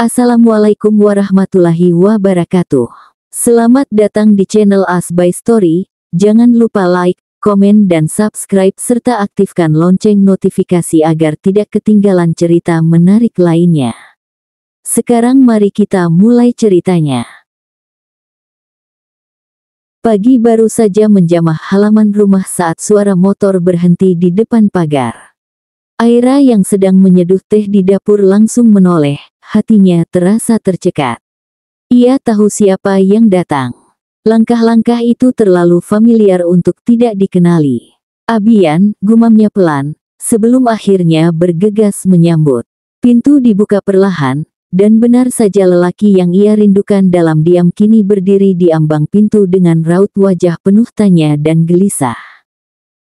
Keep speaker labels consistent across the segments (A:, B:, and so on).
A: Assalamualaikum warahmatullahi wabarakatuh. Selamat datang di channel As by Story. Jangan lupa like, komen dan subscribe serta aktifkan lonceng notifikasi agar tidak ketinggalan cerita menarik lainnya. Sekarang mari kita mulai ceritanya. Pagi baru saja menjamah halaman rumah saat suara motor berhenti di depan pagar. Aira yang sedang menyeduh teh di dapur langsung menoleh, hatinya terasa tercekat. Ia tahu siapa yang datang. Langkah-langkah itu terlalu familiar untuk tidak dikenali. Abian, gumamnya pelan, sebelum akhirnya bergegas menyambut. Pintu dibuka perlahan, dan benar saja lelaki yang ia rindukan dalam diam kini berdiri di ambang pintu dengan raut wajah penuh tanya dan gelisah.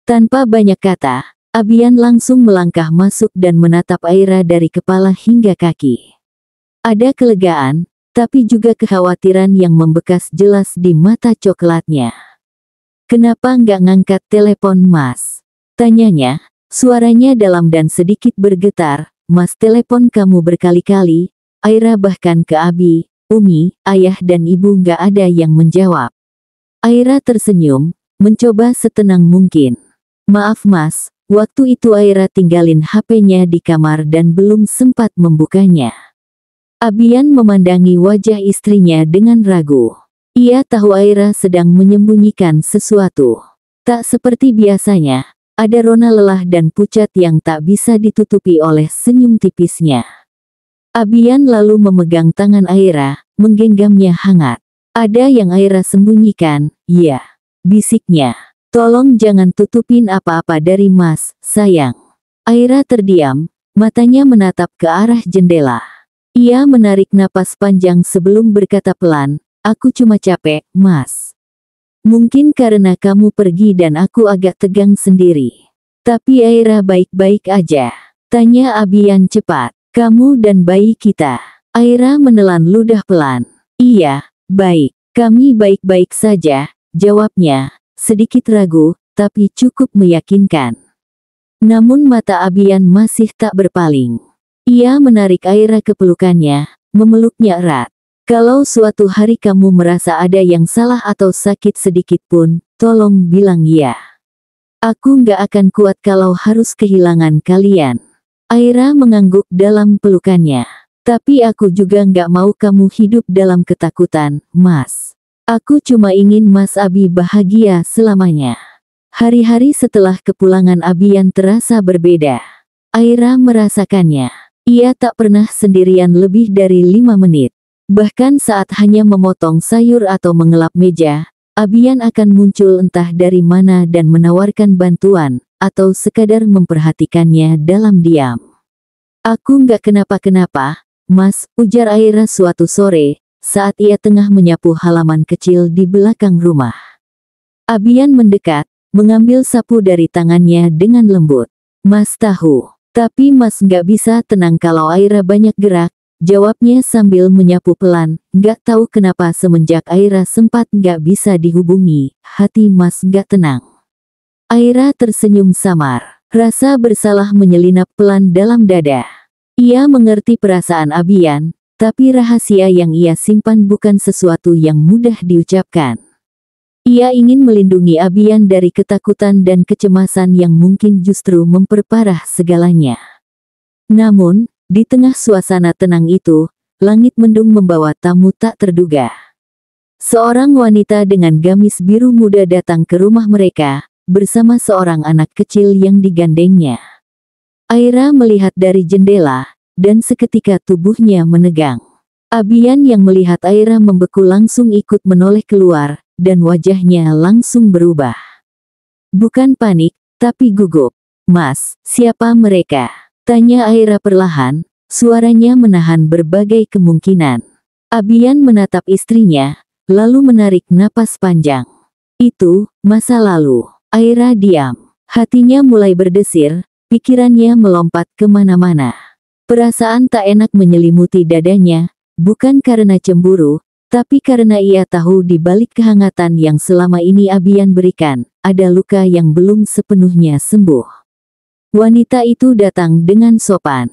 A: Tanpa banyak kata, Abian langsung melangkah masuk dan menatap Aira dari kepala hingga kaki. Ada kelegaan, tapi juga kekhawatiran yang membekas jelas di mata coklatnya. "Kenapa nggak ngangkat telepon, Mas?" tanyanya, suaranya dalam dan sedikit bergetar. "Mas telepon kamu berkali-kali, Aira, bahkan ke Abi, Umi, ayah dan ibu nggak ada yang menjawab." Aira tersenyum, mencoba setenang mungkin. "Maaf Mas, waktu itu Aira tinggalin HP-nya di kamar dan belum sempat membukanya." Abian memandangi wajah istrinya dengan ragu. Ia tahu Aira sedang menyembunyikan sesuatu. Tak seperti biasanya, ada rona lelah dan pucat yang tak bisa ditutupi oleh senyum tipisnya. Abian lalu memegang tangan Aira, menggenggamnya hangat. "Ada yang Aira sembunyikan, ya?" bisiknya. "Tolong jangan tutupin apa-apa dari Mas, sayang." Aira terdiam, matanya menatap ke arah jendela. Ia menarik napas panjang sebelum berkata pelan, "Aku cuma capek, Mas. Mungkin karena kamu pergi dan aku agak tegang sendiri." "Tapi Aira baik-baik aja?" tanya Abian cepat. "Kamu dan bayi kita." Aira menelan ludah pelan. "Iya, baik. Kami baik-baik saja," jawabnya, sedikit ragu, tapi cukup meyakinkan. Namun mata Abian masih tak berpaling. Ia menarik Aira ke pelukannya, memeluknya erat. "Kalau suatu hari kamu merasa ada yang salah atau sakit sedikit pun, tolong bilang ya. Aku nggak akan kuat kalau harus kehilangan kalian." Aira mengangguk dalam pelukannya. "Tapi aku juga nggak mau kamu hidup dalam ketakutan, Mas. Aku cuma ingin Mas Abi bahagia selamanya." Hari-hari setelah kepulangan Abian terasa berbeda. Aira merasakannya. Ia tak pernah sendirian lebih dari 5 menit. Bahkan saat hanya memotong sayur atau mengelap meja, Abian akan muncul entah dari mana dan menawarkan bantuan, atau sekadar memperhatikannya dalam diam. "Aku nggak kenapa-kenapa, Mas," ujar Aira suatu sore, saat ia tengah menyapu halaman kecil di belakang rumah. Abian mendekat, mengambil sapu dari tangannya dengan lembut. "Mas tahu. Tapi Mas nggak bisa tenang kalau Aira banyak gerak," jawabnya sambil menyapu pelan. "Nggak tahu kenapa semenjak Aira sempat nggak bisa dihubungi, hati Mas nggak tenang." Aira tersenyum samar. Rasa bersalah menyelinap pelan dalam dada. Ia mengerti perasaan Abian, tapi rahasia yang ia simpan bukan sesuatu yang mudah diucapkan. Ia ingin melindungi Abian dari ketakutan dan kecemasan yang mungkin justru memperparah segalanya. Namun, di tengah suasana tenang itu, langit mendung membawa tamu tak terduga. Seorang wanita dengan gamis biru muda datang ke rumah mereka, bersama seorang anak kecil yang digandengnya. Aira melihat dari jendela, dan seketika tubuhnya menegang. Abian yang melihat Aira membeku langsung ikut menoleh keluar, dan wajahnya langsung berubah. Bukan panik, tapi gugup. "Mas, siapa mereka?" tanya Aira perlahan, suaranya menahan berbagai kemungkinan. Abian menatap istrinya, lalu menarik napas panjang. "Itu masa lalu." Aira diam. Hatinya mulai berdesir, pikirannya melompat kemana-mana. Perasaan tak enak menyelimuti dadanya, bukan karena cemburu, tapi karena ia tahu di balik kehangatan yang selama ini Abian berikan, ada luka yang belum sepenuhnya sembuh. Wanita itu datang dengan sopan.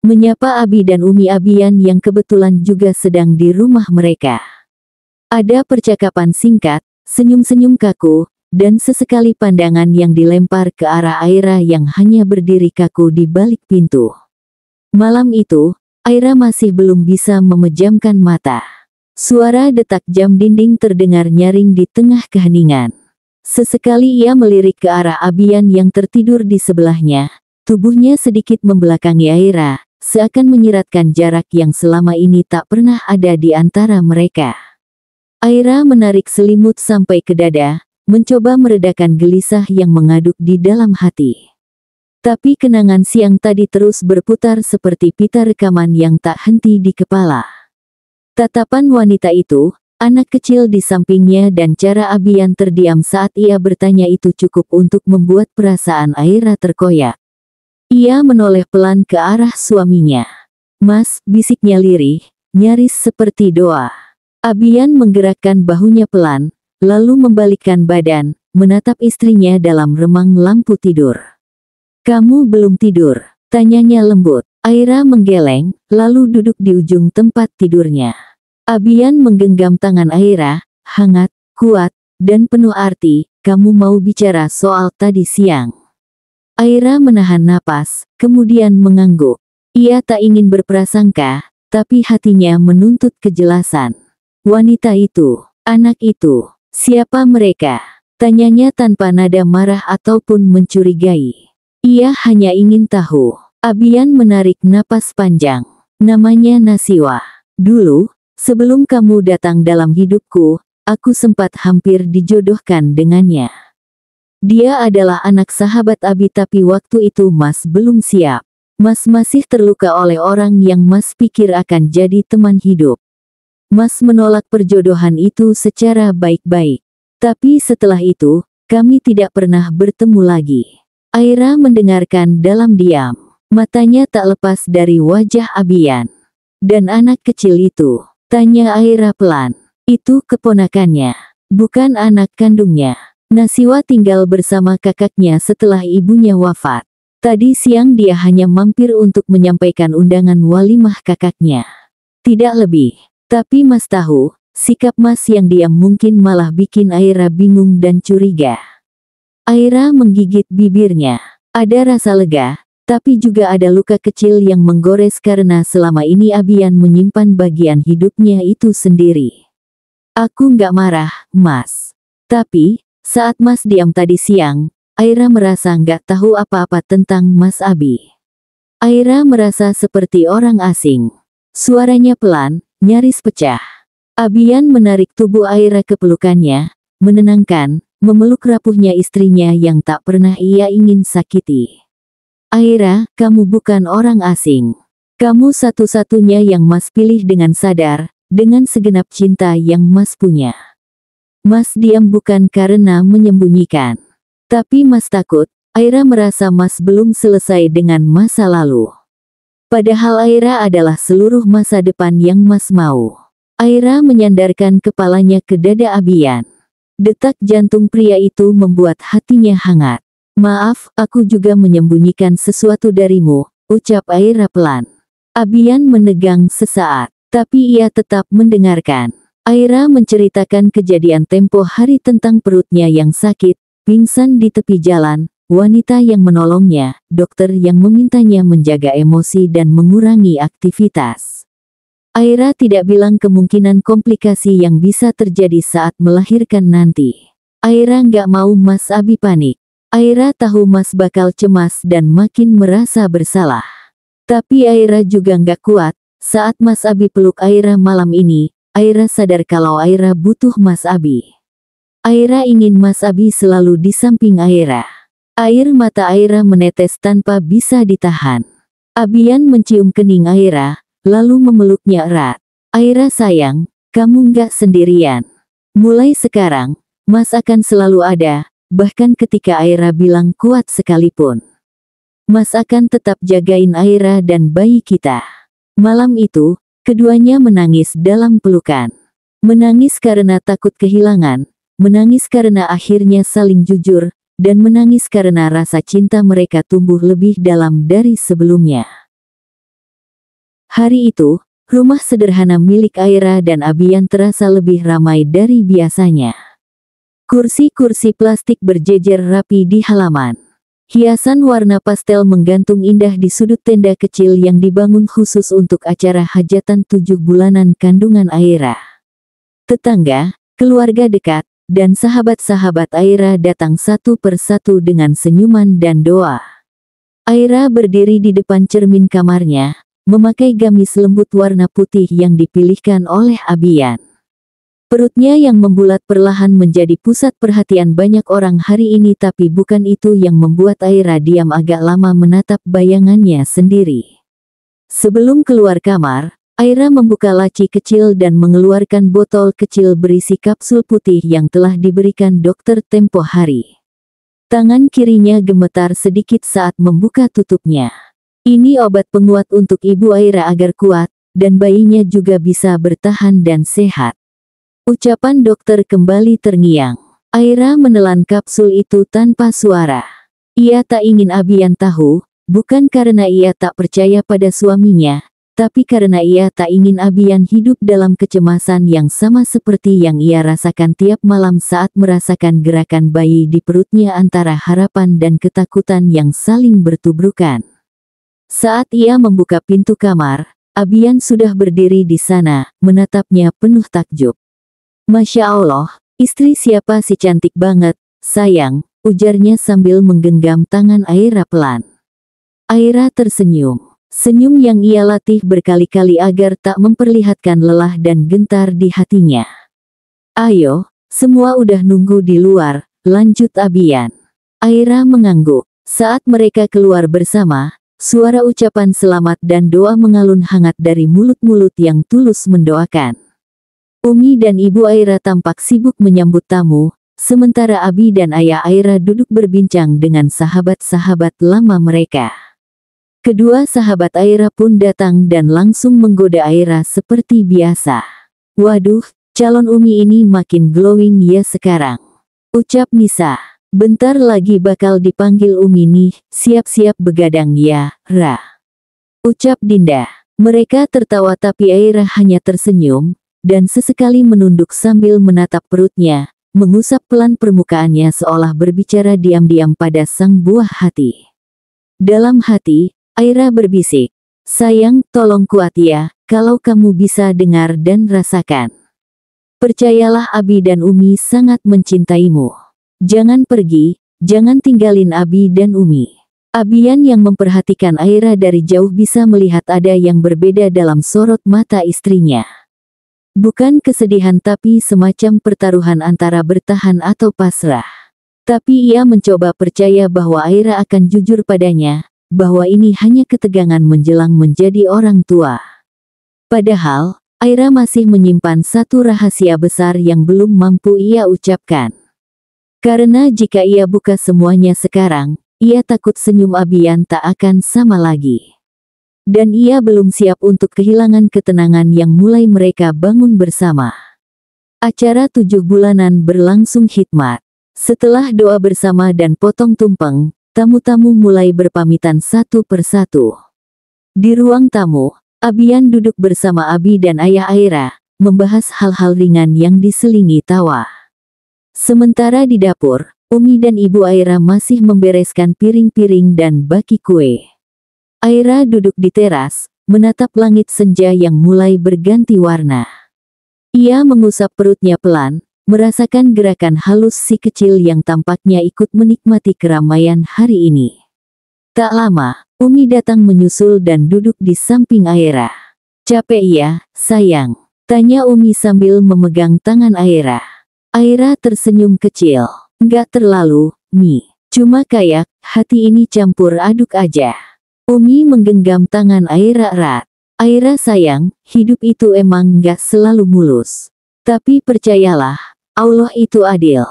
A: menyapa Abi dan Umi Abian yang kebetulan juga sedang di rumah mereka. Ada percakapan singkat, senyum-senyum kaku, dan sesekali pandangan yang dilempar ke arah Aira yang hanya berdiri kaku di balik pintu. Malam itu, Aira masih belum bisa memejamkan mata. Suara detak jam dinding terdengar nyaring di tengah keheningan. Sesekali ia melirik ke arah Abian yang tertidur di sebelahnya. Tubuhnya sedikit membelakangi Aira, seakan menyiratkan jarak yang selama ini tak pernah ada di antara mereka. Aira menarik selimut sampai ke dada, mencoba meredakan gelisah yang mengaduk di dalam hati. Tapi kenangan siang tadi terus berputar seperti pita rekaman yang tak henti di kepala. Tatapan wanita itu, anak kecil di sampingnya dan cara Abian terdiam saat ia bertanya itu cukup untuk membuat perasaan Aira terkoyak. Ia menoleh pelan ke arah suaminya. "Mas," bisiknya lirih, nyaris seperti doa. Abian menggerakkan bahunya pelan, lalu membalikkan badan, menatap istrinya dalam remang lampu tidur. "Kamu belum tidur?" tanyanya lembut. Aira menggeleng, lalu duduk di ujung tempat tidurnya. Abian menggenggam tangan Aira, hangat, kuat, dan penuh arti. "Kamu mau bicara soal tadi siang?" Aira menahan napas, kemudian mengangguk. Ia tak ingin berprasangka, tapi hatinya menuntut kejelasan. Wanita itu, anak itu, siapa mereka? Tanyanya tanpa nada marah ataupun mencurigai. Ia hanya ingin tahu. Abian menarik napas panjang. "Namanya Nasiwa. Dulu, sebelum kamu datang dalam hidupku, aku sempat hampir dijodohkan dengannya. Dia adalah anak sahabat Abi tapi waktu itu Mas belum siap. Mas masih terluka oleh orang yang Mas pikir akan jadi teman hidup. Mas menolak perjodohan itu secara baik-baik. Tapi setelah itu, kami tidak pernah bertemu lagi." Aira mendengarkan dalam diam. Matanya tak lepas dari wajah Abian. "Dan anak kecil itu?" tanya Aira pelan. "Itu keponakannya, bukan anak kandungnya. Nasiwa tinggal bersama kakaknya setelah ibunya wafat. Tadi siang dia hanya mampir untuk menyampaikan undangan walimah kakaknya. Tidak lebih. Tapi Mas tahu, sikap Mas yang diam mungkin malah bikin Aira bingung dan curiga." Aira menggigit bibirnya. Ada rasa lega, tapi juga ada luka kecil yang menggores karena selama ini Abian menyimpan bagian hidupnya itu sendiri. "Aku nggak marah, Mas. Tapi, saat Mas diam tadi siang, Aira merasa nggak tahu apa-apa tentang Mas Abi." Aira merasa seperti orang asing. Suaranya pelan, nyaris pecah. Abian menarik tubuh Aira ke pelukannya, menenangkan, memeluk rapuhnya istrinya yang tak pernah ia ingin sakiti. "Aira, kamu bukan orang asing. Kamu satu-satunya yang Mas pilih dengan sadar, dengan segenap cinta yang Mas punya. Mas diam bukan karena menyembunyikan. Tapi Mas takut." Aira merasa Mas belum selesai dengan masa lalu. Padahal Aira adalah seluruh masa depan yang Mas mau. Aira menyandarkan kepalanya ke dada Abian. Detak jantung pria itu membuat hatinya hangat. "Maaf, aku juga menyembunyikan sesuatu darimu," ucap Aira pelan. Abian menegang sesaat, tapi ia tetap mendengarkan. Aira menceritakan kejadian tempo hari tentang perutnya yang sakit, pingsan di tepi jalan, wanita yang menolongnya, dokter yang memintanya menjaga emosi dan mengurangi aktivitas. Aira tidak bilang kemungkinan komplikasi yang bisa terjadi saat melahirkan nanti. Aira nggak mau Mas Abi panik. Aira tahu Mas bakal cemas dan makin merasa bersalah. Tapi Aira juga nggak kuat. Saat Mas Abi peluk Aira malam ini, Aira sadar kalau Aira butuh Mas Abi. Aira ingin Mas Abi selalu di samping Aira. Air mata Aira menetes tanpa bisa ditahan. Abian mencium kening Aira, lalu memeluknya erat. "Aira sayang, kamu nggak sendirian. Mulai sekarang, Mas akan selalu ada, bahkan ketika Aira bilang kuat sekalipun. Mas akan tetap jagain Aira dan bayi kita." Malam itu, keduanya menangis dalam pelukan. Menangis karena takut kehilangan, menangis karena akhirnya saling jujur, dan menangis karena rasa cinta mereka tumbuh lebih dalam dari sebelumnya. Hari itu, rumah sederhana milik Aira dan Abian terasa lebih ramai dari biasanya. Kursi-kursi plastik berjejer rapi di halaman. Hiasan warna pastel menggantung indah di sudut tenda kecil yang dibangun khusus untuk acara hajatan 7 bulanan kandungan Aira. Tetangga, keluarga dekat, dan sahabat-sahabat Aira datang satu persatu dengan senyuman dan doa. Aira berdiri di depan cermin kamarnya, memakai gamis lembut warna putih yang dipilihkan oleh Abian. Perutnya yang membulat perlahan menjadi pusat perhatian banyak orang hari ini, tapi bukan itu yang membuat Aira diam agak lama menatap bayangannya sendiri. Sebelum keluar kamar, Aira membuka laci kecil dan mengeluarkan botol kecil berisi kapsul putih yang telah diberikan dokter tempo hari. Tangan kirinya gemetar sedikit saat membuka tutupnya. Ini obat penguat untuk ibu Aira agar kuat, dan bayinya juga bisa bertahan dan sehat. Ucapan dokter kembali terngiang. Aira menelan kapsul itu tanpa suara. Ia tak ingin Abian tahu, bukan karena ia tak percaya pada suaminya, tapi karena ia tak ingin Abian hidup dalam kecemasan yang sama seperti yang ia rasakan tiap malam saat merasakan gerakan bayi di perutnya antara harapan dan ketakutan yang saling bertubrukan. Saat ia membuka pintu kamar, Abian sudah berdiri di sana, menatapnya penuh takjub. "Masya Allah, istri siapa si cantik banget, sayang," ujarnya sambil menggenggam tangan Aira pelan. Aira tersenyum. Senyum yang ia latih berkali-kali agar tak memperlihatkan lelah dan gentar di hatinya. "Ayo, semua udah nunggu di luar," lanjut Abian. Aira mengangguk. Saat mereka keluar bersama, suara ucapan selamat dan doa mengalun hangat dari mulut-mulut yang tulus mendoakan. Umi dan Ibu Aira tampak sibuk menyambut tamu, sementara Abi dan Ayah Aira duduk berbincang dengan sahabat-sahabat lama mereka. Kedua sahabat Aira pun datang dan langsung menggoda Aira seperti biasa. "Waduh, calon Umi ini makin glowing ya sekarang," ucap Nisa. "Bentar lagi bakal dipanggil Umi nih, siap-siap begadang ya, Ra," ucap Dinda. Mereka tertawa tapi Aira hanya tersenyum, dan sesekali menunduk sambil menatap perutnya, mengusap pelan permukaannya seolah berbicara diam-diam pada sang buah hati. Dalam hati, Aira berbisik, "Sayang, tolong kuat ya, kalau kamu bisa dengar dan rasakan. Percayalah Abi dan Umi sangat mencintaimu. Jangan pergi, jangan tinggalin Abi dan Umi." Abian yang memperhatikan Aira dari jauh bisa melihat ada yang berbeda dalam sorot mata istrinya. Bukan kesedihan tapi semacam pertaruhan antara bertahan atau pasrah. Tapi ia mencoba percaya bahwa Aira akan jujur padanya, bahwa ini hanya ketegangan menjelang menjadi orang tua. Padahal, Aira masih menyimpan satu rahasia besar yang belum mampu ia ucapkan. Karena jika ia buka semuanya sekarang, ia takut senyum Abian tak akan sama lagi. Dan ia belum siap untuk kehilangan ketenangan yang mulai mereka bangun bersama. Acara 7 bulanan berlangsung hikmat. Setelah doa bersama dan potong tumpeng, tamu-tamu mulai berpamitan satu persatu. Di ruang tamu, Abian duduk bersama Abi dan Ayah Aira, membahas hal-hal ringan yang diselingi tawa. Sementara di dapur, Umi dan Ibu Aira masih membereskan piring-piring dan baki kue. Aira duduk di teras, menatap langit senja yang mulai berganti warna. Ia mengusap perutnya pelan, merasakan gerakan halus si kecil yang tampaknya ikut menikmati keramaian hari ini. Tak lama, Umi datang menyusul dan duduk di samping Aira. "Capek ya, sayang?" tanya Umi sambil memegang tangan Aira. Aira tersenyum kecil. "Nggak terlalu, Mi. Cuma kayak, hati ini campur aduk aja." Umi menggenggam tangan Aira erat. "Aira sayang, hidup itu emang nggak selalu mulus. Tapi percayalah, Allah itu adil.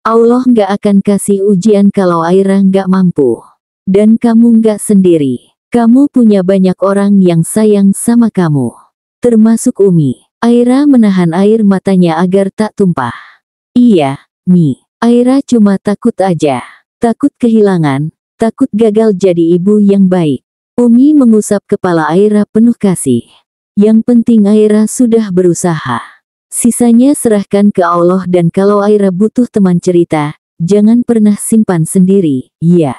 A: Allah nggak akan kasih ujian kalau Aira nggak mampu. Dan kamu nggak sendiri. Kamu punya banyak orang yang sayang sama kamu. Termasuk Umi." Aira menahan air matanya agar tak tumpah. "Iya, Mi. Aira cuma takut aja. Takut kehilangan, takut gagal jadi ibu yang baik." Umi mengusap kepala Aira penuh kasih. Yang penting Aira sudah berusaha. Sisanya serahkan ke Allah, dan kalau Aira butuh teman cerita, jangan pernah simpan sendiri, ya.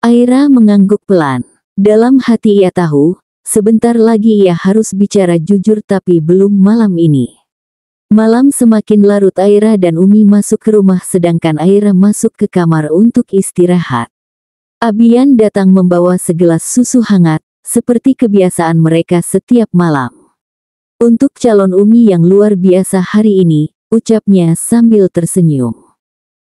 A: Aira mengangguk pelan. Dalam hati ia tahu, sebentar lagi ia harus bicara jujur, tapi belum malam ini. Malam semakin larut, Aira dan Umi masuk ke rumah sedangkan Aira masuk ke kamar untuk istirahat. Abian datang membawa segelas susu hangat, seperti kebiasaan mereka setiap malam. Untuk calon Umi yang luar biasa hari ini, ucapnya sambil tersenyum.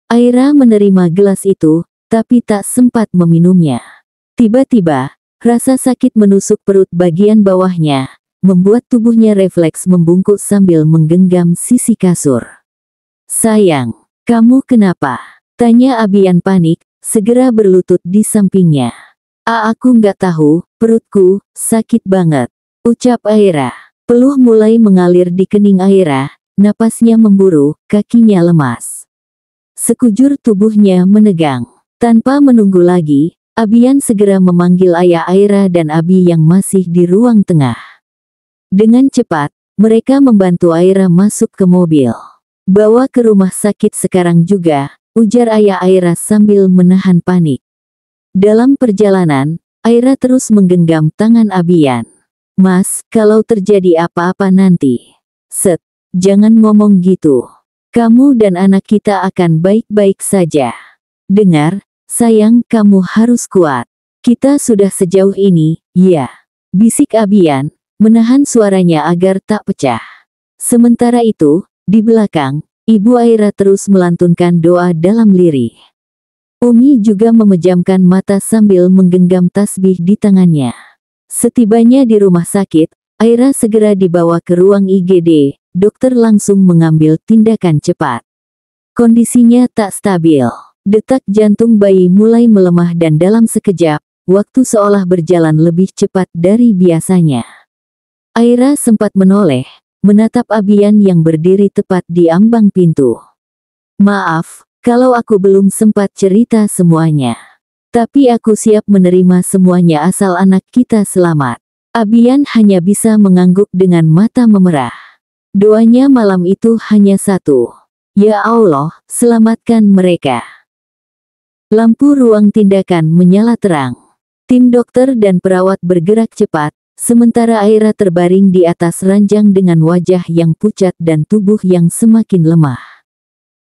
A: Aira menerima gelas itu, tapi tak sempat meminumnya. Tiba-tiba, rasa sakit menusuk perut bagian bawahnya, membuat tubuhnya refleks membungkuk sambil menggenggam sisi kasur. "Sayang, kamu kenapa?" tanya Abian panik, segera berlutut di sampingnya. Aku nggak tahu, perutku sakit banget," ucap Aira. Peluh mulai mengalir di kening Aira, napasnya memburu, kakinya lemas. Sekujur tubuhnya menegang. Tanpa menunggu lagi, Abian segera memanggil ayah Aira dan Abi yang masih di ruang tengah. Dengan cepat, mereka membantu Aira masuk ke mobil. "Bawa ke rumah sakit sekarang juga," ujar ayah Aira sambil menahan panik. Dalam perjalanan, Aira terus menggenggam tangan Abian. "Mas, kalau terjadi apa-apa nanti." Jangan ngomong gitu. Kamu dan anak kita akan baik-baik saja. Dengar, sayang, kamu harus kuat. Kita sudah sejauh ini, ya," bisik Abian, menahan suaranya agar tak pecah. Sementara itu, di belakang, Ibu Aira terus melantunkan doa dalam lirih. Umi juga memejamkan mata sambil menggenggam tasbih di tangannya. Setibanya di rumah sakit, Aira segera dibawa ke ruang IGD. Dokter langsung mengambil tindakan cepat. Kondisinya tak stabil. Detak jantung bayi mulai melemah dan dalam sekejap, waktu seolah berjalan lebih cepat dari biasanya. Aira sempat menoleh, menatap Abian yang berdiri tepat di ambang pintu. "Maaf, kalau aku belum sempat cerita semuanya. Tapi aku siap menerima semuanya asal anak kita selamat." Abian hanya bisa mengangguk dengan mata memerah. Doanya malam itu hanya satu. "Ya Allah, selamatkan mereka." Lampu ruang tindakan menyala terang. Tim dokter dan perawat bergerak cepat, sementara Aira terbaring di atas ranjang dengan wajah yang pucat dan tubuh yang semakin lemah.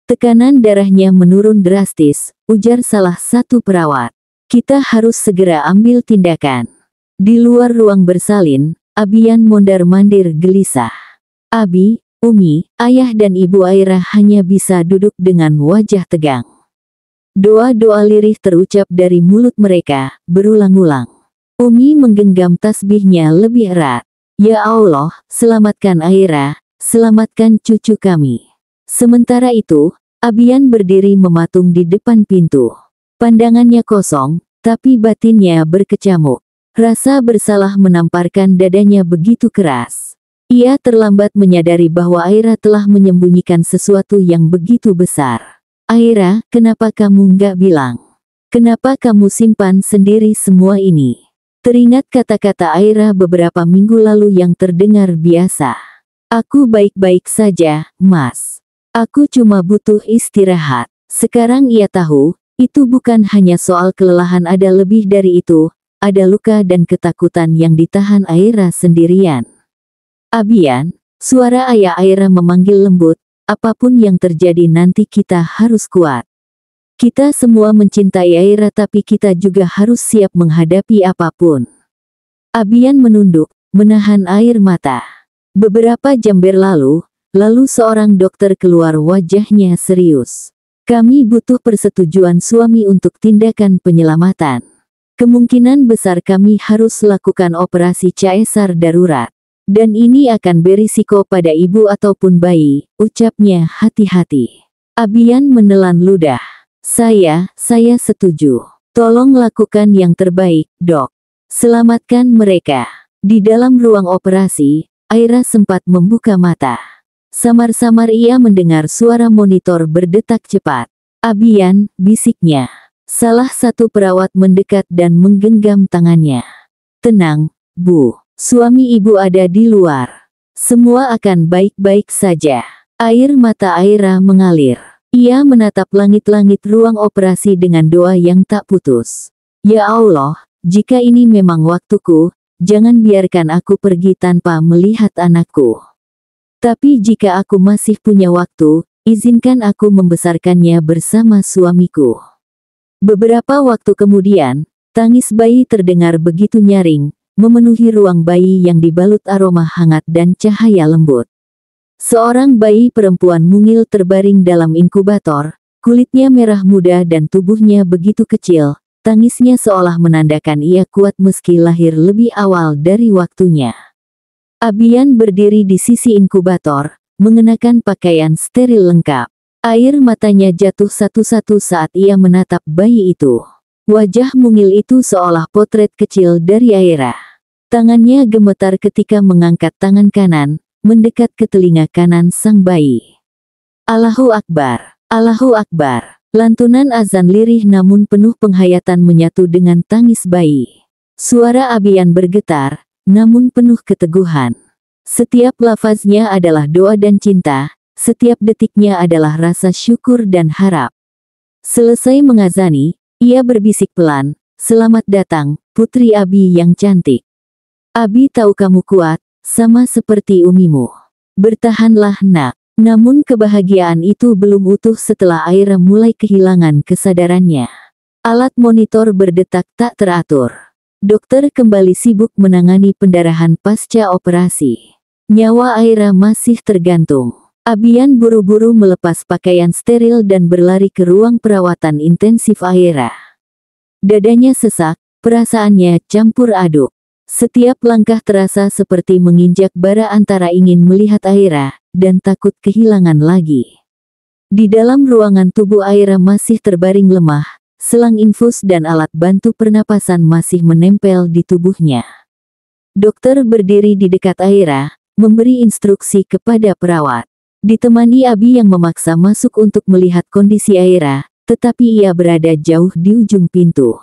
A: "Tekanan darahnya menurun drastis," ujar salah satu perawat. "Kita harus segera ambil tindakan." Di luar ruang bersalin, Abian mondar-mandir gelisah. Abi, Umi, ayah dan ibu Aira hanya bisa duduk dengan wajah tegang. Doa-doa lirih terucap dari mulut mereka, berulang-ulang. Umi menggenggam tasbihnya lebih erat. "Ya Allah, selamatkan Aira, selamatkan cucu kami." Sementara itu, Abian berdiri mematung di depan pintu. Pandangannya kosong, tapi batinnya berkecamuk. Rasa bersalah menamparkan dadanya begitu keras. Ia terlambat menyadari bahwa Aira telah menyembunyikan sesuatu yang begitu besar. "Aira, kenapa kamu nggak bilang? Kenapa kamu simpan sendiri semua ini?" Teringat kata-kata Aira beberapa minggu lalu yang terdengar biasa. "Aku baik-baik saja, Mas. Aku cuma butuh istirahat." Sekarang ia tahu, itu bukan hanya soal kelelahan, ada lebih dari itu, ada luka dan ketakutan yang ditahan Aira sendirian. "Abian," suara ayah Aira memanggil lembut, "apapun yang terjadi nanti kita harus kuat. Kita semua mencintai Aira, tapi kita juga harus siap menghadapi apapun." Abian menunduk, menahan air mata. Beberapa jam berlalu, lalu seorang dokter keluar, wajahnya serius. "Kami butuh persetujuan suami untuk tindakan penyelamatan. Kemungkinan besar kami harus lakukan operasi caesar darurat. Dan ini akan berisiko pada ibu ataupun bayi," ucapnya hati-hati. Abian menelan ludah. Saya setuju. Tolong lakukan yang terbaik, Dok. Selamatkan mereka." Di dalam ruang operasi, Aira sempat membuka mata. Samar-samar ia mendengar suara monitor berdetak cepat. "Abian," bisiknya. Salah satu perawat mendekat dan menggenggam tangannya. Tenang, Bu. Suami Ibu ada di luar. Semua akan baik-baik saja. Air mata Aira mengalir. Ia menatap langit-langit ruang operasi dengan doa yang tak putus. Ya Allah, jika ini memang waktuku, jangan biarkan aku pergi tanpa melihat anakku. Tapi jika aku masih punya waktu, izinkan aku membesarkannya bersama suamiku. Beberapa waktu kemudian, tangis bayi terdengar begitu nyaring, memenuhi ruang bayi yang dibalut aroma hangat dan cahaya lembut. Seorang bayi perempuan mungil terbaring dalam inkubator, kulitnya merah muda dan tubuhnya begitu kecil, tangisnya seolah menandakan ia kuat meski lahir lebih awal dari waktunya. Abian berdiri di sisi inkubator, mengenakan pakaian steril lengkap. Air matanya jatuh satu-satu saat ia menatap bayi itu. Wajah mungil itu seolah potret kecil dari Aira. Tangannya gemetar ketika mengangkat tangan kanan, mendekat ke telinga kanan sang bayi. Allahu Akbar, Allahu Akbar. Lantunan azan lirih namun penuh penghayatan menyatu dengan tangis bayi. Suara Abian bergetar, namun penuh keteguhan. Setiap lafaznya adalah doa dan cinta, setiap detiknya adalah rasa syukur dan harap. Selesai mengazani, ia berbisik pelan, "Selamat datang, putri Abi yang cantik. Abi tahu kamu kuat, sama seperti umimu. Bertahanlah nak." Namun kebahagiaan itu belum utuh setelah Aira mulai kehilangan kesadarannya. Alat monitor berdetak tak teratur. Dokter kembali sibuk menangani pendarahan pasca operasi. Nyawa Aira masih tergantung. Abian buru-buru melepas pakaian steril dan berlari ke ruang perawatan intensif Aira. Dadanya sesak, perasaannya campur aduk. Setiap langkah terasa seperti menginjak bara antara ingin melihat Aira dan takut kehilangan lagi. Di dalam ruangan tubuh Aira masih terbaring lemah, selang infus dan alat bantu pernapasan masih menempel di tubuhnya. Dokter berdiri di dekat Aira, memberi instruksi kepada perawat. Ditemani Abi yang memaksa masuk untuk melihat kondisi Aira, tetapi ia berada jauh di ujung pintu.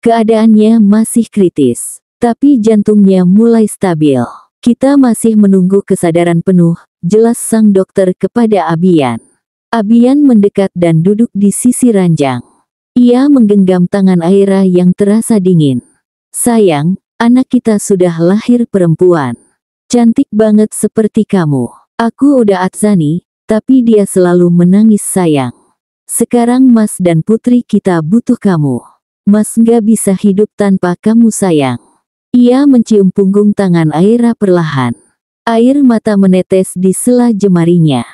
A: Keadaannya masih kritis. Tapi jantungnya mulai stabil. Kita masih menunggu kesadaran penuh, jelas sang dokter kepada Abian. Abian mendekat dan duduk di sisi ranjang. Ia menggenggam tangan Aira yang terasa dingin. "Sayang, anak kita sudah lahir perempuan. Cantik banget seperti kamu. Aku udah adzani, tapi dia selalu menangis sayang. Sekarang Mas dan putri kita butuh kamu. Mas nggak bisa hidup tanpa kamu sayang." Ia mencium punggung tangan Aira perlahan. Air mata menetes di sela jemarinya.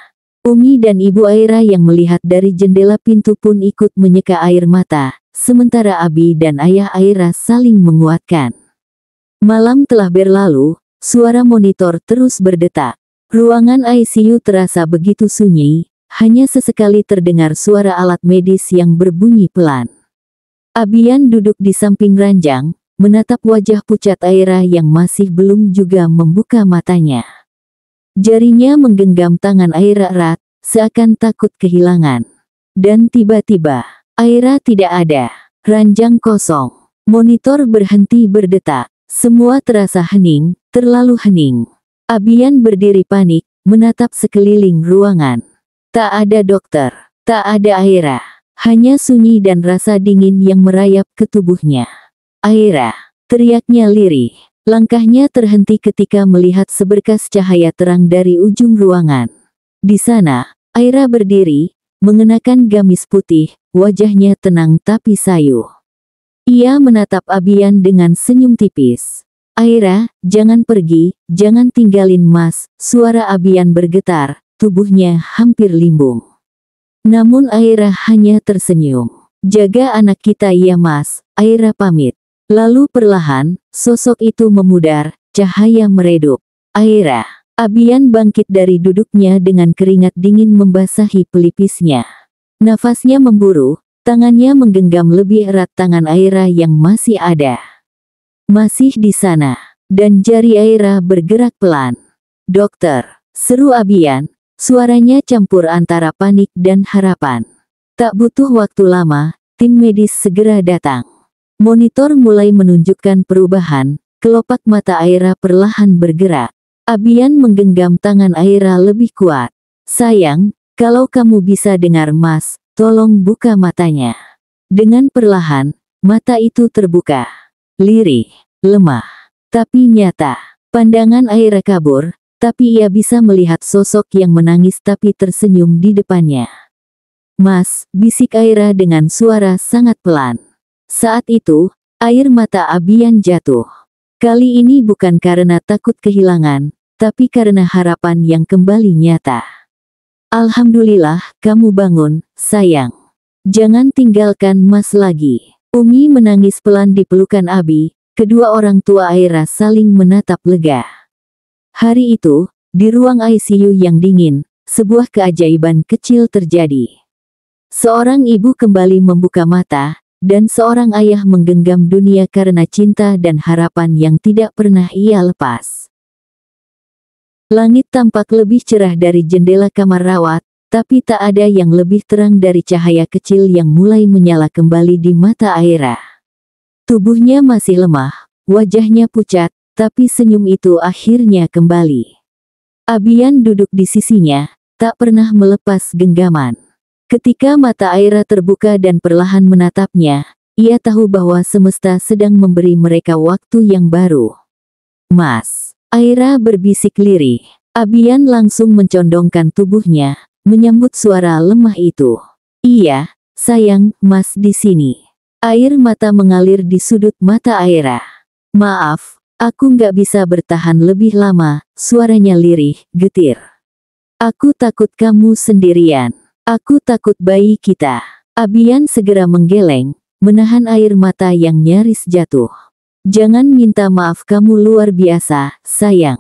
A: Umi dan ibu Aira yang melihat dari jendela pintu pun ikut menyeka air mata, sementara Abi dan ayah Aira saling menguatkan. Malam telah berlalu, suara monitor terus berdetak. Ruangan ICU terasa begitu sunyi, hanya sesekali terdengar suara alat medis yang berbunyi pelan. Abian duduk di samping ranjang, menatap wajah pucat Aira yang masih belum juga membuka matanya. Jarinya menggenggam tangan Aira erat, seakan takut kehilangan. Dan tiba-tiba, Aira tidak ada. Ranjang kosong. Monitor berhenti berdetak. Semua terasa hening, terlalu hening. Abian berdiri panik, menatap sekeliling ruangan. Tak ada dokter, tak ada Aira. Hanya sunyi dan rasa dingin yang merayap ke tubuhnya. "Aira!" teriaknya lirih. Langkahnya terhenti ketika melihat seberkas cahaya terang dari ujung ruangan. Di sana, Aira berdiri, mengenakan gamis putih, wajahnya tenang tapi sayu. Ia menatap Abian dengan senyum tipis. "Aira, jangan pergi, jangan tinggalin Mas." Suara Abian bergetar, tubuhnya hampir limbung. Namun Aira hanya tersenyum. "Jaga anak kita ya Mas." Aira pamit. Lalu perlahan, sosok itu memudar, cahaya meredup. "Aira." Abian bangkit dari duduknya dengan keringat dingin membasahi pelipisnya. Nafasnya memburu, tangannya menggenggam lebih erat tangan Aira yang masih ada. Masih di sana. Dan jari Aira bergerak pelan. "Dokter!" seru Abian, suaranya campur antara panik dan harapan. Tak butuh waktu lama, tim medis segera datang. Monitor mulai menunjukkan perubahan, kelopak mata Aira perlahan bergerak. Abian menggenggam tangan Aira lebih kuat. Sayang, kalau kamu bisa dengar Mas, tolong buka matanya. Dengan perlahan, mata itu terbuka. Lirih, lemah, tapi nyata. Pandangan Aira kabur, tapi ia bisa melihat sosok yang menangis tapi tersenyum di depannya. Mas, bisik Aira dengan suara sangat pelan. Saat itu, air mata Abian jatuh. Kali ini bukan karena takut kehilangan, tapi karena harapan yang kembali nyata. Alhamdulillah, kamu bangun, sayang. Jangan tinggalkan Mas lagi. Umi menangis pelan di pelukan Abi, kedua orang tua Aira saling menatap lega. Hari itu, di ruang ICU yang dingin, sebuah keajaiban kecil terjadi. Seorang ibu kembali membuka mata, dan seorang ayah menggenggam dunia karena cinta dan harapan yang tidak pernah ia lepas. Langit tampak lebih cerah dari jendela kamar rawat, tapi tak ada yang lebih terang dari cahaya kecil yang mulai menyala kembali di mata Aira. Tubuhnya masih lemah, wajahnya pucat, tapi senyum itu akhirnya kembali. Abian duduk di sisinya, tak pernah melepas genggaman. Ketika mata Aira terbuka dan perlahan menatapnya, ia tahu bahwa semesta sedang memberi mereka waktu yang baru. Mas, Aira berbisik lirih. Abian langsung mencondongkan tubuhnya, menyambut suara lemah itu. Iya, sayang, Mas di sini. Air mata mengalir di sudut mata Aira. Maaf, aku nggak bisa bertahan lebih lama, suaranya lirih, getir. Aku takut kamu sendirian. Aku takut bayi kita. Abian segera menggeleng, menahan air mata yang nyaris jatuh. Jangan minta maaf, kamu luar biasa, sayang.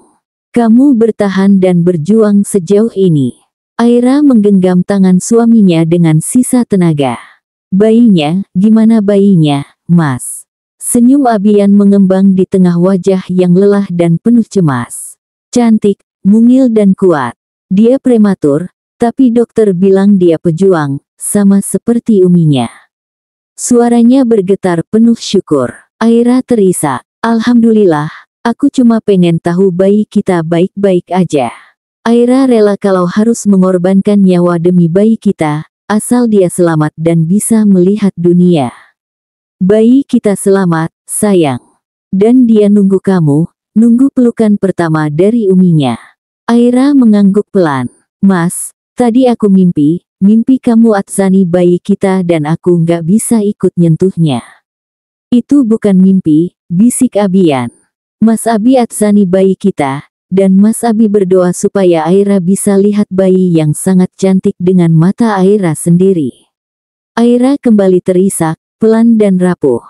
A: Kamu bertahan dan berjuang sejauh ini. Aira menggenggam tangan suaminya dengan sisa tenaga. Bayinya, gimana bayinya, Mas? Senyum Abian mengembang di tengah wajah yang lelah dan penuh cemas. Cantik, mungil dan kuat. Dia prematur, tapi dokter bilang dia pejuang, sama seperti uminya. Suaranya bergetar penuh syukur. Aira terisak. Alhamdulillah, aku cuma pengen tahu bayi kita baik-baik aja. Aira rela kalau harus mengorbankan nyawa demi bayi kita, asal dia selamat dan bisa melihat dunia. Bayi kita selamat, sayang. Dan dia nunggu kamu, nunggu pelukan pertama dari uminya. Aira mengangguk pelan. Mas, tadi aku mimpi kamu atsani bayi kita dan aku nggak bisa ikut nyentuhnya. Itu bukan mimpi, bisik Abian. Mas Abi atsani bayi kita, dan Mas Abi berdoa supaya Aira bisa lihat bayi yang sangat cantik dengan mata Aira sendiri. Aira kembali terisak, pelan dan rapuh.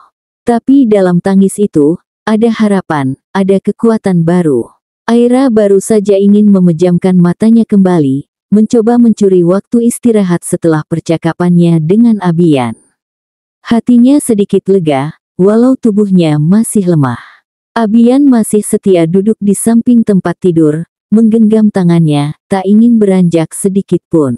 A: Tapi dalam tangis itu, ada harapan, ada kekuatan baru. Aira baru saja ingin memejamkan matanya kembali, mencoba mencuri waktu istirahat setelah percakapannya dengan Abian. Hatinya sedikit lega, walau tubuhnya masih lemah. Abian masih setia duduk di samping tempat tidur, menggenggam tangannya, tak ingin beranjak sedikit pun.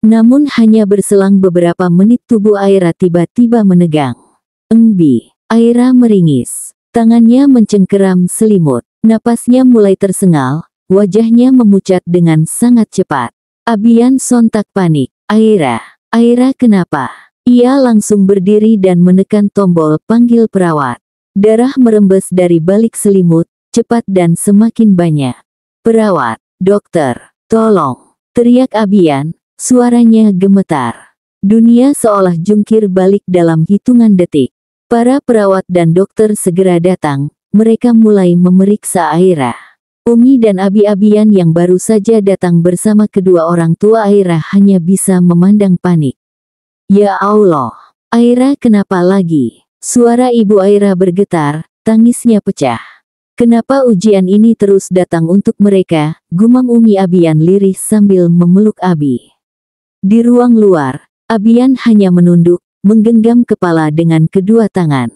A: Namun hanya berselang beberapa menit tubuh Aira tiba-tiba menegang. Engbi, Aira meringis. Tangannya mencengkeram selimut. Napasnya mulai tersengal, wajahnya memucat dengan sangat cepat. Abian sontak panik. Aira kenapa? Ia langsung berdiri dan menekan tombol panggil perawat. Darah merembes dari balik selimut, cepat dan semakin banyak. Perawat, dokter, tolong, teriak Abian, suaranya gemetar. Dunia seolah jungkir balik dalam hitungan detik. Para perawat dan dokter segera datang, mereka mulai memeriksa Aira. Umi dan Abi-Abian yang baru saja datang bersama kedua orang tua Aira hanya bisa memandang panik. Ya Allah, Aira kenapa lagi? Suara ibu Aira bergetar, tangisnya pecah. Kenapa ujian ini terus datang untuk mereka? Gumam Umi Abian lirih sambil memeluk Abi. Di ruang luar, Abian hanya menunduk, menggenggam kepala dengan kedua tangan.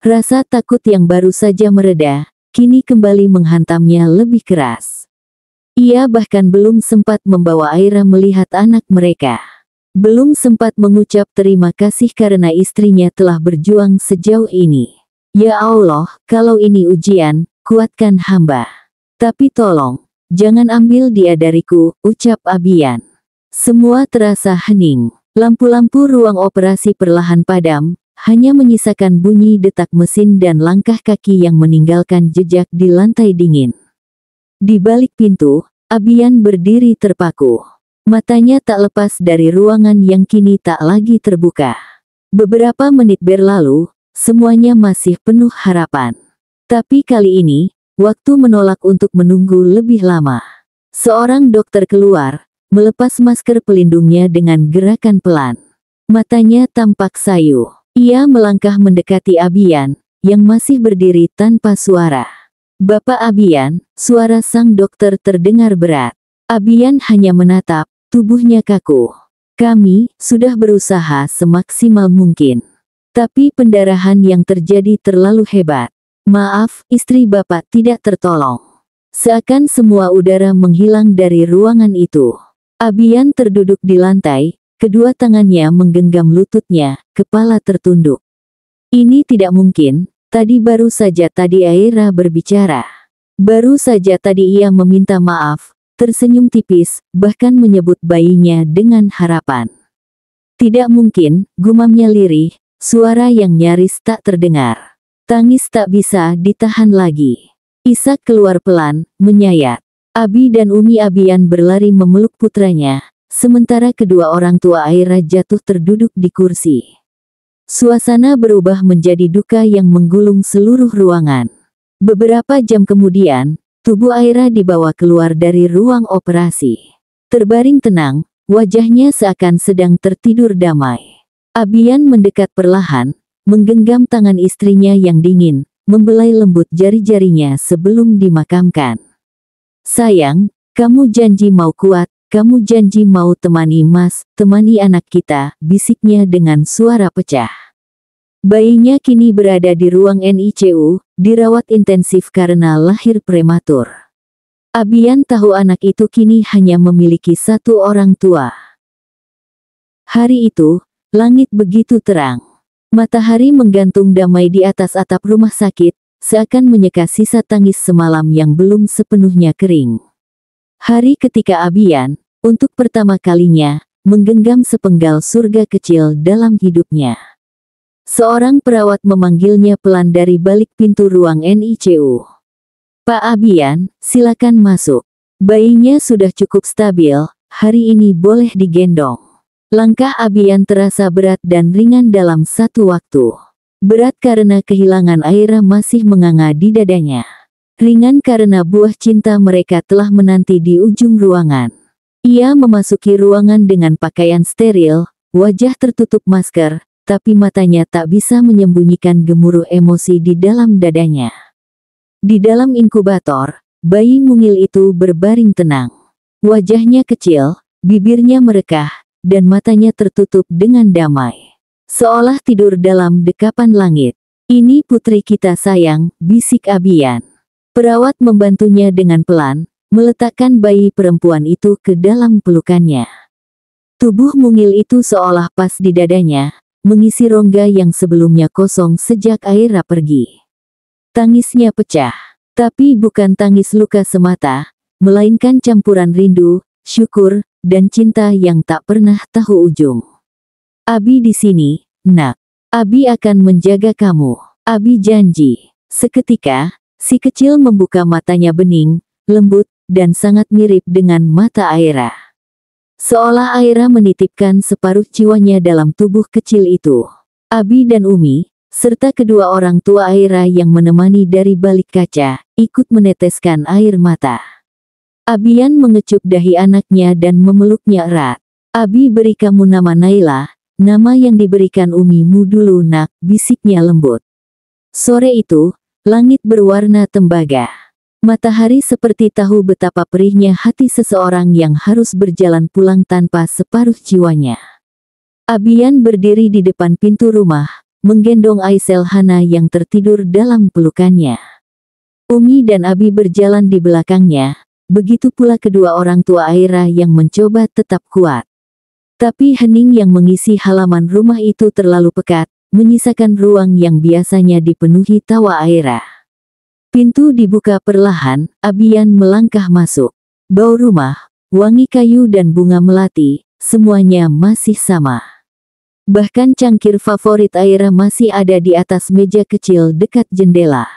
A: Rasa takut yang baru saja mereda, kini kembali menghantamnya lebih keras. Ia bahkan belum sempat membawa Aira melihat anak mereka. Belum sempat mengucap terima kasih karena istrinya telah berjuang sejauh ini. Ya Allah, kalau ini ujian, kuatkan hamba. Tapi tolong, jangan ambil dia dariku, ucap Abian. Semua terasa hening. Lampu-lampu ruang operasi perlahan padam, hanya menyisakan bunyi detak mesin dan langkah kaki yang meninggalkan jejak di lantai dingin. Di balik pintu, Abian berdiri terpaku. Matanya tak lepas dari ruangan yang kini tak lagi terbuka. Beberapa menit berlalu, semuanya masih penuh harapan. Tapi kali ini, waktu menolak untuk menunggu lebih lama. Seorang dokter keluar, melepas masker pelindungnya dengan gerakan pelan. Matanya tampak sayu. Ia melangkah mendekati Abian, yang masih berdiri tanpa suara. Bapak Abian, suara sang dokter terdengar berat. Abian hanya menatap, tubuhnya kaku. Kami sudah berusaha semaksimal mungkin. Tapi pendarahan yang terjadi terlalu hebat. Maaf, istri Bapak tidak tertolong. Seakan semua udara menghilang dari ruangan itu. Abian terduduk di lantai, kedua tangannya menggenggam lututnya, kepala tertunduk. Ini tidak mungkin, baru saja tadi Aira berbicara. Baru saja tadi ia meminta maaf, tersenyum tipis, bahkan menyebut bayinya dengan harapan. Tidak mungkin, gumamnya lirih, suara yang nyaris tak terdengar. Tangis tak bisa ditahan lagi. Isak keluar pelan, menyayat. Abi dan Umi Abian berlari memeluk putranya, sementara kedua orang tua Aira jatuh terduduk di kursi. Suasana berubah menjadi duka yang menggulung seluruh ruangan. Beberapa jam kemudian, tubuh Aira dibawa keluar dari ruang operasi. Terbaring tenang, wajahnya seakan sedang tertidur damai. Abian mendekat perlahan, menggenggam tangan istrinya yang dingin, membelai lembut jari-jarinya sebelum dimakamkan. Sayang, kamu janji mau kuat, kamu janji mau temani Mas, temani anak kita, bisiknya dengan suara pecah. Bayinya kini berada di ruang NICU, dirawat intensif karena lahir prematur. Abian tahu anak itu kini hanya memiliki satu orang tua. Hari itu, langit begitu terang. Matahari menggantung damai di atas atap rumah sakit, seakan menyeka sisa tangis semalam yang belum sepenuhnya kering. Hari ketika Abian, untuk pertama kalinya, menggenggam sepenggal surga kecil dalam hidupnya. Seorang perawat memanggilnya pelan dari balik pintu ruang NICU. Pak Abian, silakan masuk. Bayinya sudah cukup stabil, hari ini boleh digendong. Langkah Abian terasa berat dan ringan dalam satu waktu. Berat karena kehilangan Aira masih menganga di dadanya. Ringan karena buah cinta mereka telah menanti di ujung ruangan. Ia memasuki ruangan dengan pakaian steril, wajah tertutup masker, tapi matanya tak bisa menyembunyikan gemuruh emosi di dalam dadanya. Di dalam inkubator, bayi mungil itu berbaring tenang. Wajahnya kecil, bibirnya merekah, dan matanya tertutup dengan damai. Seolah tidur dalam dekapan langit. Ini putri kita sayang, bisik Abian. Perawat membantunya dengan pelan, meletakkan bayi perempuan itu ke dalam pelukannya. Tubuh mungil itu seolah pas di dadanya, mengisi rongga yang sebelumnya kosong sejak Aira pergi. Tangisnya pecah, tapi bukan tangis luka semata, melainkan campuran rindu, syukur, dan cinta yang tak pernah tahu ujung. Abi di sini, nak. Abi akan menjaga kamu. Abi janji. Seketika, si kecil membuka matanya bening, lembut, dan sangat mirip dengan mata Aira. Seolah Aira menitipkan separuh jiwanya dalam tubuh kecil itu. Abi dan Umi, serta kedua orang tua Aira yang menemani dari balik kaca, ikut meneteskan air mata. Abian mengecup dahi anaknya dan memeluknya erat. Abi beri kamu nama Naila, nama yang diberikan Umimu dulu nak, bisiknya lembut. Sore itu, langit berwarna tembaga. Matahari seperti tahu betapa perihnya hati seseorang yang harus berjalan pulang tanpa separuh jiwanya. Abian berdiri di depan pintu rumah, menggendong Aisel Hana yang tertidur dalam pelukannya. Umi dan Abi berjalan di belakangnya, begitu pula kedua orang tua Aira yang mencoba tetap kuat. Tapi hening yang mengisi halaman rumah itu terlalu pekat, menyisakan ruang yang biasanya dipenuhi tawa Aira. Pintu dibuka perlahan, Abian melangkah masuk. Bau rumah, wangi kayu dan bunga melati, semuanya masih sama. Bahkan cangkir favorit Aira masih ada di atas meja kecil dekat jendela.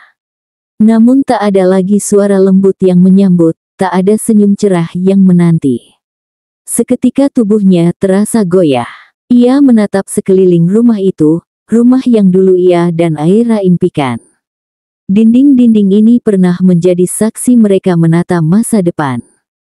A: Namun tak ada lagi suara lembut yang menyambut, tak ada senyum cerah yang menanti. Seketika tubuhnya terasa goyah. Ia menatap sekeliling rumah itu, rumah yang dulu ia dan Aira impikan. Dinding-dinding ini pernah menjadi saksi mereka menata masa depan.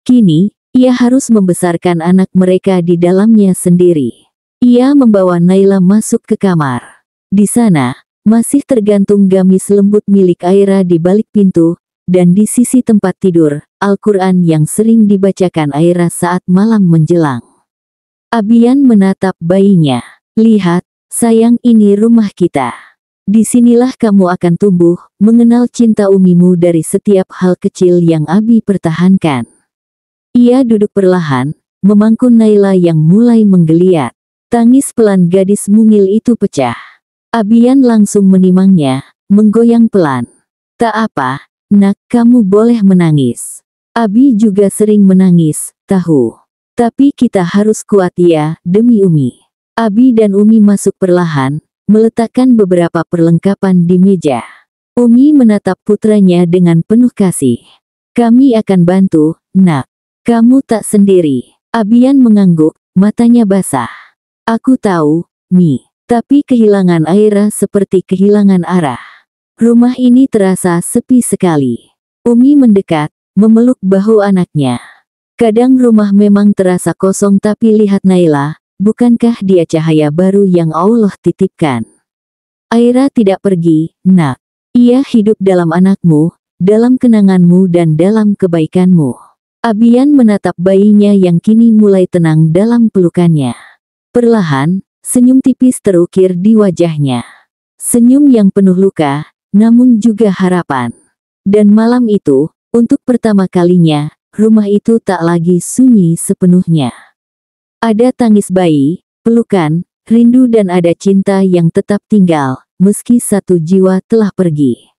A: Kini, ia harus membesarkan anak mereka di dalamnya sendiri. Ia membawa Naila masuk ke kamar. Di sana, masih tergantung gamis lembut milik Aira di balik pintu, dan di sisi tempat tidur, Al-Quran yang sering dibacakan Aira saat malam menjelang. Abian menatap bayinya. Lihat, sayang, ini rumah kita. Disinilah kamu akan tumbuh, mengenal cinta umimu dari setiap hal kecil yang Abi pertahankan. Ia duduk perlahan, memangku Naila yang mulai menggeliat. Tangis pelan gadis mungil itu pecah. Abian langsung menimangnya, menggoyang pelan. Tak apa, nak, kamu boleh menangis. Abi juga sering menangis, tahu. Tapi kita harus kuat ya, demi Umi. Abi dan Umi masuk perlahan, meletakkan beberapa perlengkapan di meja. Umi menatap putranya dengan penuh kasih. Kami akan bantu, nak. Kamu tak sendiri. Abian mengangguk, matanya basah. Aku tahu, Mi. Tapi kehilangan Aira seperti kehilangan arah. Rumah ini terasa sepi sekali. Umi mendekat, memeluk bahu anaknya. Kadang rumah memang terasa kosong, tapi lihat Naila, bukankah dia cahaya baru yang Allah titipkan? Aira tidak pergi, nak. Ia hidup dalam anakmu, dalam kenanganmu dan dalam kebaikanmu. Abian menatap bayinya yang kini mulai tenang dalam pelukannya. Perlahan, senyum tipis terukir di wajahnya. Senyum yang penuh luka, namun juga harapan. Dan malam itu, untuk pertama kalinya, rumah itu tak lagi sunyi sepenuhnya. Ada tangis bayi, pelukan, rindu dan ada cinta yang tetap tinggal, meski satu jiwa telah pergi.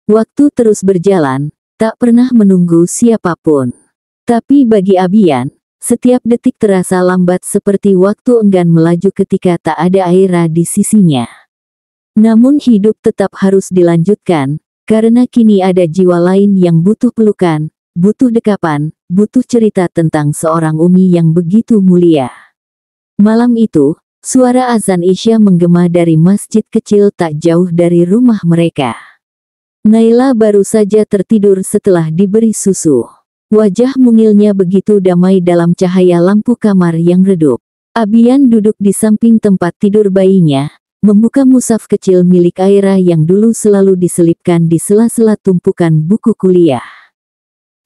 A: Waktu terus berjalan, tak pernah menunggu siapapun. Tapi bagi Abian, setiap detik terasa lambat seperti waktu enggan melaju ketika tak ada Aira di sisinya. Namun hidup tetap harus dilanjutkan, karena kini ada jiwa lain yang butuh pelukan, butuh dekapan, butuh cerita tentang seorang Umi yang begitu mulia. Malam itu, suara azan Isya menggema dari masjid kecil tak jauh dari rumah mereka. Naila baru saja tertidur setelah diberi susu. Wajah mungilnya begitu damai dalam cahaya lampu kamar yang redup. Abian duduk di samping tempat tidur bayinya, membuka mushaf kecil milik Aira yang dulu selalu diselipkan di sela-sela tumpukan buku kuliah.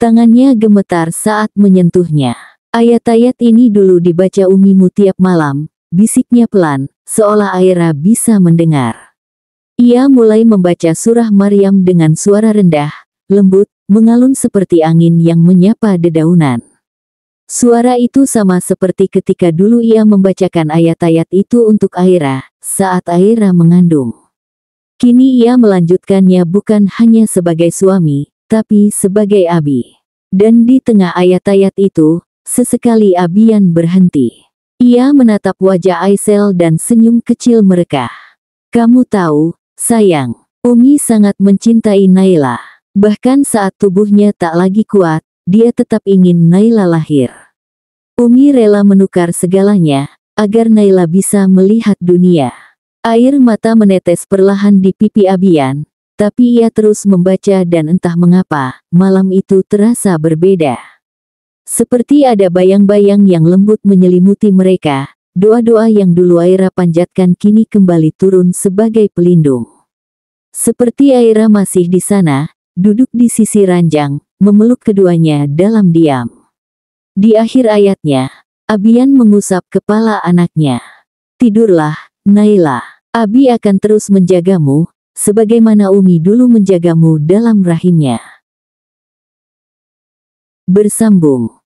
A: Tangannya gemetar saat menyentuhnya. Ayat-ayat ini dulu dibaca Umimu tiap malam, bisiknya pelan, seolah Aira bisa mendengar. Ia mulai membaca surah Maryam dengan suara rendah, lembut, mengalun seperti angin yang menyapa dedaunan. Suara itu sama seperti ketika dulu ia membacakan ayat-ayat itu untuk Aira, saat Aira mengandung. Kini ia melanjutkannya bukan hanya sebagai suami, tapi sebagai abi. Dan di tengah ayat-ayat itu, sesekali Abian berhenti. Ia menatap wajah Aisel dan senyum kecil mereka. Kamu tahu, sayang, Umi sangat mencintai Naila. Bahkan saat tubuhnya tak lagi kuat, dia tetap ingin Naila lahir. Umi rela menukar segalanya, agar Naila bisa melihat dunia. Air mata menetes perlahan di pipi Abian, tapi ia terus membaca dan entah mengapa, malam itu terasa berbeda. Seperti ada bayang-bayang yang lembut menyelimuti mereka, doa-doa yang dulu Aira panjatkan kini kembali turun sebagai pelindung. Seperti Aira masih di sana, duduk di sisi ranjang, memeluk keduanya dalam diam. Di akhir ayatnya, Abian mengusap kepala anaknya. Tidurlah, Naila. Abi akan terus menjagamu, sebagaimana Umi dulu menjagamu dalam rahimnya. Bersambung.